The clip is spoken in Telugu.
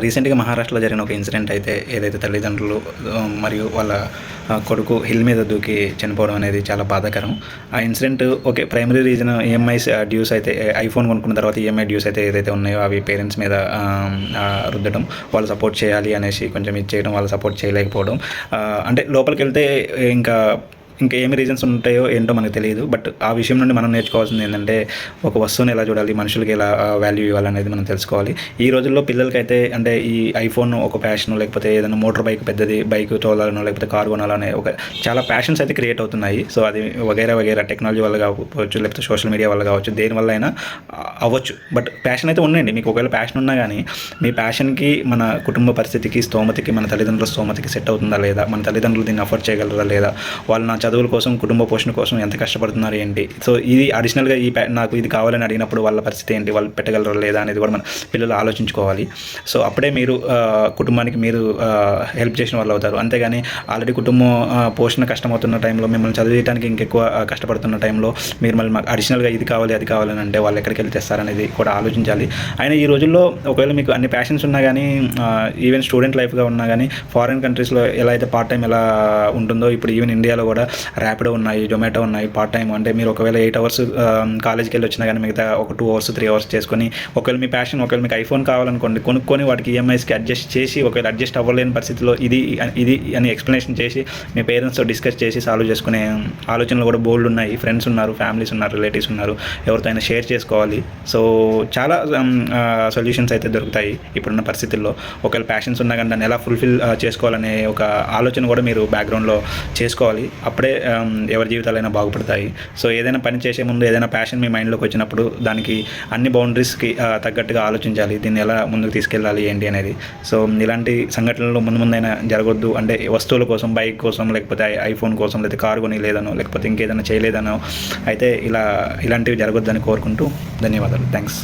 రీసెంట్‌గా మహారాష్ట్రలో జరిగిన ఒక ఇన్సిడెంట్ అయితే ఏదైతే తల్లిదండ్రులు మరియు వాళ్ళ కొడుకు హిల్ మీద దూకి చనిపోవడం అనేది చాలా బాధాకరం. ఆ incident okay. Primary reason EMIs dues అయితే ఐఫోన్ కొనుక్కున్న తర్వాత ఈఎంఐ డ్యూస్ అయితే ఏదైతే ఉన్నాయో అవి పేరెంట్స్ మీద రుద్దడం. వాళ్ళు సపోర్ట్ చేయాలి అనేసి కొంచెం ఇది చేయడం, వాళ్ళు సపోర్ట్ చేయలేకపోవడం. అంటే లోపలికెళ్తే ఇంకా ఇంకా ఏమి రీజన్స్ ఉంటాయో ఏంటో మనకు తెలియదు. బట్ ఆ విషయం నుండి మనం నేర్చుకోవాల్సింది ఏంటంటే ఒక వస్తువుని ఎలా చూడాలి, మనుషులకి ఎలా వాల్యూ ఇవ్వాలనేది మనం తెలుసుకోవాలి. ఈ రోజుల్లో పిల్లలకైతే అంటే ఈ ఐఫోన్ ఒక ప్యాషన్, లేకపోతే ఏదైనా మోటార్ బైక్ పెద్దది బైక్ తోలాలనో లేకపోతే కారు కొనాలనే ఒక చాలా ప్యాషన్స్ అయితే క్రియేట్ అవుతున్నాయి. సో అది వగైరా టెక్నాలజీ వల్ల కావచ్చు, లేకపోతే సోషల్ మీడియా వల్ల కావచ్చు, దేనివల్ల అయినా అవ్వచ్చు. బట్ ప్యాషన్ అయితే ఉండండి. మీకు ఒకవేళ ప్యాషన్ ఉన్నా కానీ మీ ప్యాషన్కి మన కుటుంబ పరిస్థితికి, స్తోమతకి, మన తల్లిదండ్రుల స్తోమతకి సెట్ అవుతుందా లేదా, మన తల్లిదండ్రులు దీన్ని అఫోర్డ్ చేయగలరా లేదా, వాళ్ళు నా చదువుల కోసం, కుటుంబ పోషణ కోసం ఎంత కష్టపడుతున్నారు ఏంటి, సో ఇది అడిషనల్గా నాకు ఇది కావాలని అడిగినప్పుడు వాళ్ళ పరిస్థితి ఏంటి, వాళ్ళు పెట్టగలరా లేదా అనేది కూడా మన పిల్లలు ఆలోచించుకోవాలి. సో అప్పుడే మీరు కుటుంబానికి మీరు హెల్ప్ చేసిన వాళ్ళు అవుతారు. అంతేగాని ఆల్రెడీ కుటుంబం పోషణ కష్టమవుతున్న టైంలో, మిమ్మల్ని చదివించడానికి ఇంకెక్కువ కష్టపడుతున్న టైంలో మీరు మళ్ళీ మాకు అడిషనల్గా ఇది కావాలి అది కావాలని అంటే వాళ్ళు ఎక్కడికి వెళ్ళి తెస్తారనేది కూడా ఆలోచించాలి. అయినా ఈ రోజుల్లో ఒకవేళ మీకు అన్ని ప్యాషన్స్ ఉన్నా కానీ, ఈవెన్ స్టూడెంట్ లైఫ్గా ఉన్నా కానీ, ఫారిన్ కంట్రీస్లో ఎలా అయితే పార్ట్ టైం ఎలా ఉంటుందో ఇప్పుడు ఈవెన్ ఇండియాలో కూడా ర్యాపిడో ఉన్నాయి, జొమాటో ఉన్నాయి. పార్ట్ టైం అంటే మీరు ఒకవేళ 8 hours కాలేజ్కి వెళ్ళి వచ్చినా కానీ మిగతా ఒక 2 hours 3 hours చేసుకొని, ఒకవేళ మీ ప్యాషన్, ఒకవేళ మీకు ఐఫోన్ కావాలనుకోండి, కొనుక్కొని వాటికి ఈఎంఐస్కి అడ్జస్ట్ చేసి, ఒకవేళ అడ్జస్ట్ అవ్వలేని పరిస్థితిలో ఇది అని ఎక్స్ప్లెనేషన్ చేసి మీ పేరెంట్స్తో డిస్కస్ చేసి సాల్వ్ చేసుకునే ఆలోచనలు కూడా బోల్డ్ ఉన్నాయి. ఫ్రెండ్స్ ఉన్నారు, ఫ్యామిలీస్ ఉన్నారు, రిలేటివ్స్ ఉన్నారు, ఎవరితో అయినా షేర్ చేసుకోవాలి. సో చాలా సొల్యూషన్స్ అయితే దొరుకుతాయి ఇప్పుడున్న పరిస్థితుల్లో. ఒకవేళ ప్యాషన్స్ ఉన్నా కానీ దాన్ని ఎలా ఫుల్ఫిల్ చేసుకోవాలనే ఒక ఆలోచన కూడా మీరు బ్యాక్గ్రౌండ్లో చేసుకోవాలి. అప్పుడే ఎవరి జీవితాలైనా బాగుపడతాయి. సో ఏదైనా పని చేసే ముందు ఏదైనా ప్యాషన్ మీ మైండ్లోకి వచ్చినప్పుడు దానికి అన్ని బౌండరీస్కి తగ్గట్టుగా ఆలోచించాలి. దీన్ని ఎలా ముందుకు తీసుకెళ్ళాలి ఏంటి అనేది. సో ఇలాంటి సంఘటనలు ముందైనా జరగొద్దు. అంటే వస్తువుల కోసం, బైక్ కోసం, లేకపోతే ఐఫోన్ కోసం, లేకపోతే కారు కొని లేదనో, లేకపోతే ఇంకేదైనా చేయలేదనో అయితే ఇలాంటివి జరగొద్దని కోరుకుంటూ ధన్యవాదాలు. థ్యాంక్స్.